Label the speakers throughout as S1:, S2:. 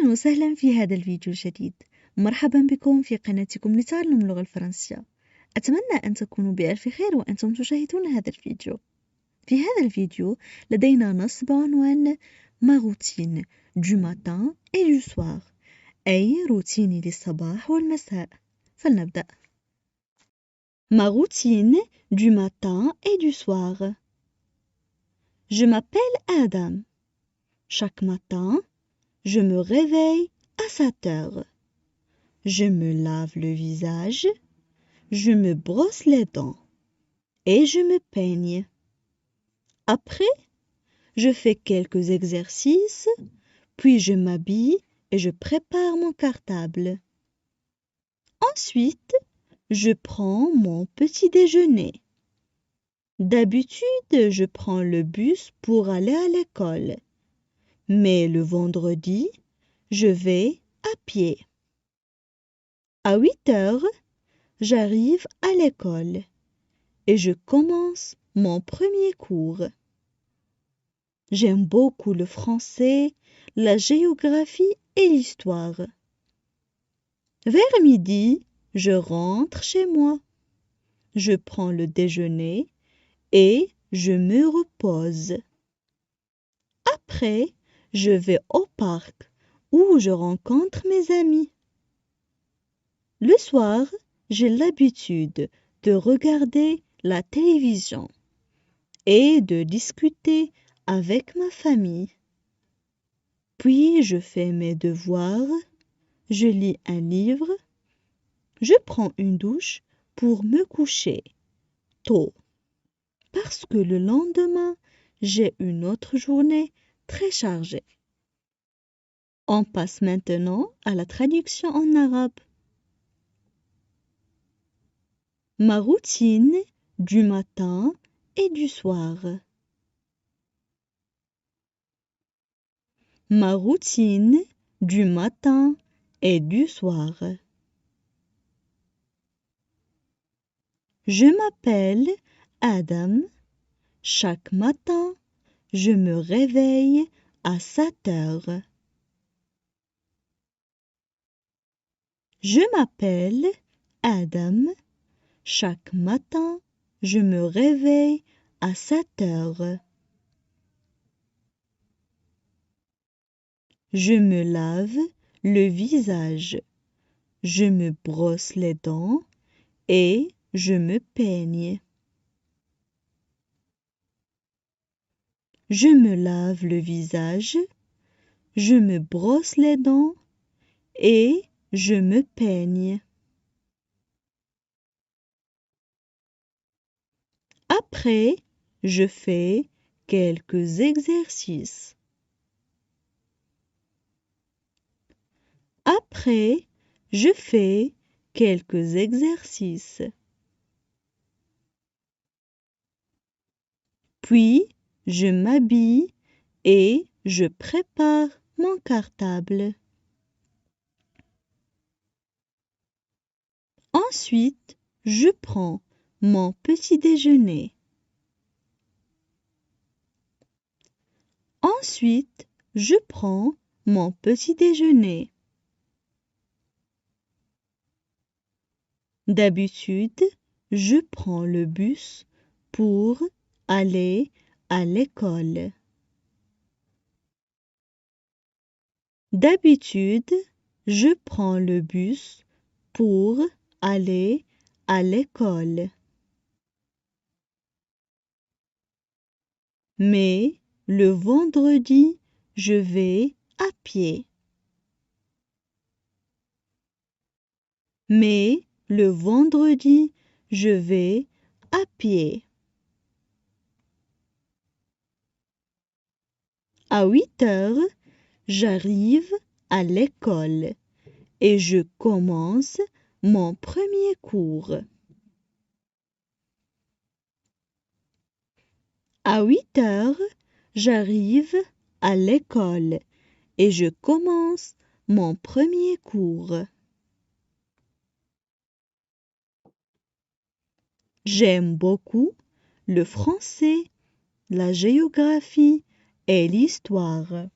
S1: أهلا وسهلا في هذا الفيديو الجديد. مرحبا بكم في قناتكم لتعلم اللغة الفرنسية. أتمنى أن تكونوا بألف خير وأنتم تشاهدون هذا الفيديو. في هذا الفيديو لدينا نص بعنوان ما روتين du matin et du soir، أي روتيني للصباح والمساء. فلنبدأ. Ma routine du matin et du soir. Je m'appelle Adam. Chaque matin, je me réveille à 7 heures. Je me lave le visage, je me brosse les dents et je me peigne. Après, je fais quelques exercices, puis je m'habille et je prépare mon cartable. Ensuite, je prends mon petit déjeuner. D'habitude, je prends le bus pour aller à l'école, mais le vendredi, je vais à pied. À 8 heures, j'arrive à l'école et je commence mon premier cours. J'aime beaucoup le français, la géographie et l'histoire. Vers midi, je rentre chez moi. Je prends le déjeuner et je me repose. Après, je vais au parc où je rencontre mes amis. Le soir, j'ai l'habitude de regarder la télévision et de discuter avec ma famille. Puis je fais mes devoirs, je lis un livre, je prends une douche pour me coucher tôt. Parce que le lendemain, j'ai une autre journée très chargée. On passe maintenant à la traduction en arabe. Ma routine du matin et du soir. Ma routine du matin et du soir. Je m'appelle Adam. Chaque matin, je me réveille à 7 heures. Je m'appelle Adam. Chaque matin, je me réveille à 7 heures. Je me lave le visage. Je me brosse les dents et je me peigne. Je me lave le visage. Je me brosse les dents et je me peigne. Après, je fais quelques exercices. Après, je fais quelques exercices. Puis, je m'habille et je prépare mon cartable. Ensuite, je prends mon petit déjeuner. Ensuite, je prends mon petit déjeuner. D'habitude, je prends le bus pour aller à l'école. D'habitude, je prends le bus pour aller à l'école. Mais le vendredi, je vais à pied. Mais le vendredi, je vais à pied. À 8 heures, j'arrive à l'école et je commence mon premier cours. À 8 heures, j'arrive à l'école et je commence mon premier cours. J'aime beaucoup le français, la géographie et l'histoire.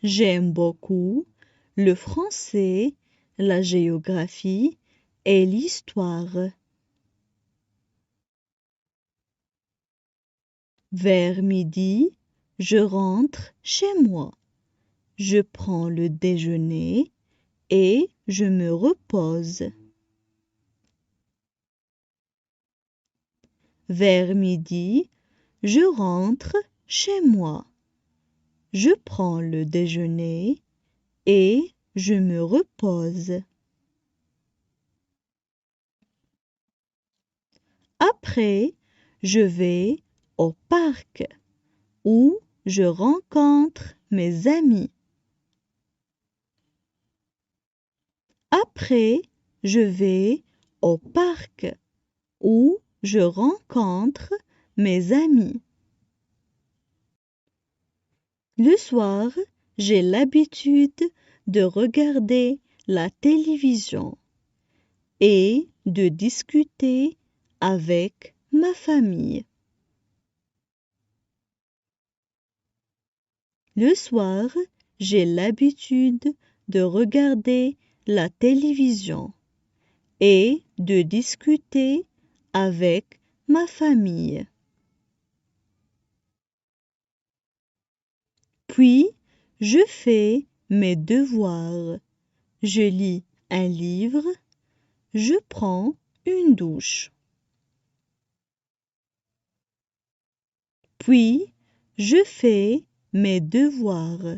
S1: J'aime beaucoup le français, la géographie et l'histoire. Vers midi, je rentre chez moi. Je prends le déjeuner et je me repose. Vers midi, je rentre chez moi. Je prends le déjeuner et je me repose. Après, je vais au parc où je rencontre mes amis. Après, je vais au parc où je rencontre mes amis. Le soir, j'ai l'habitude de regarder la télévision et de discuter avec ma famille. Le soir, j'ai l'habitude de regarder la télévision et de discuter avec ma famille. Puis, je fais mes devoirs. Je lis un livre. Je prends une douche. Puis, je fais mes devoirs.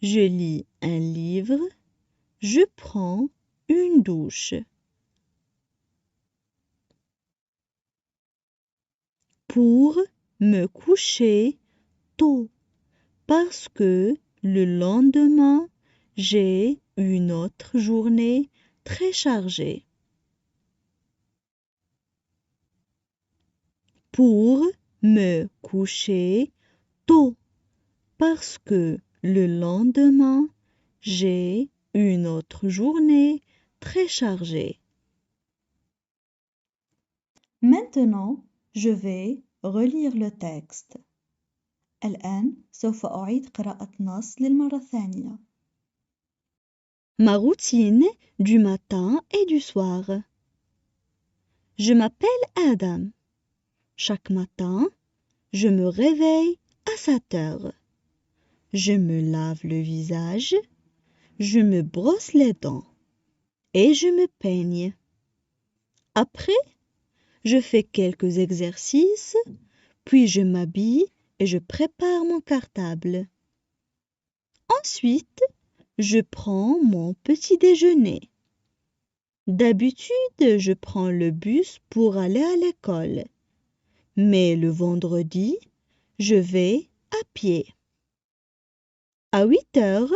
S1: Je lis un livre. Je prends une douche. Pour me coucher tôt, parce que le lendemain, j'ai une autre journée très chargée. Pour me coucher tôt, parce que le lendemain, j'ai une autre journée très chargée. Maintenant, je vais relire le texte. الآن سوف أعيد قراءة نص للمرة الثانية. Ma routine du matin et du soir. Je m'appelle Adam. Chaque matin, je me réveille à 7 heures. Je me lave le visage, je me brosse les dents et je me peigne. Après, je fais quelques exercices, puis je m'habille et je prépare mon cartable. Ensuite, je prends mon petit déjeuner. D'habitude, je prends le bus pour aller à l'école. Mais le vendredi, je vais à pied. À 8 heures,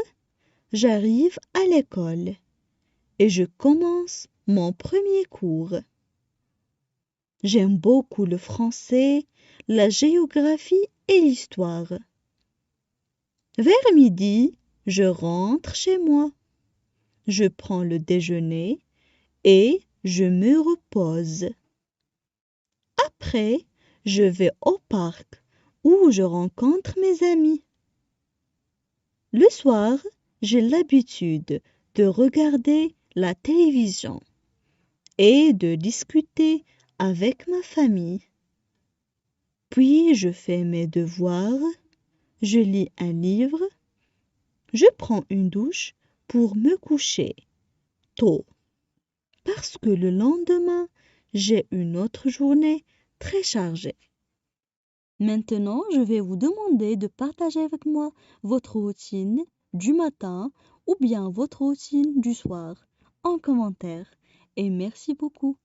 S1: j'arrive à l'école et je commence mon premier cours. J'aime beaucoup le français, la géographie et l'histoire. Vers midi, je rentre chez moi. Je prends le déjeuner et je me repose. Après, je vais au parc où je rencontre mes amis. Le soir, j'ai l'habitude de regarder la télévision et de discuter avec ma famille. Puis je fais mes devoirs, je lis un livre, je prends une douche pour me coucher tôt. Parce que le lendemain, j'ai une autre journée très chargée. Maintenant, je vais vous demander de partager avec moi votre routine du matin ou bien votre routine du soir en commentaire. Et merci beaucoup.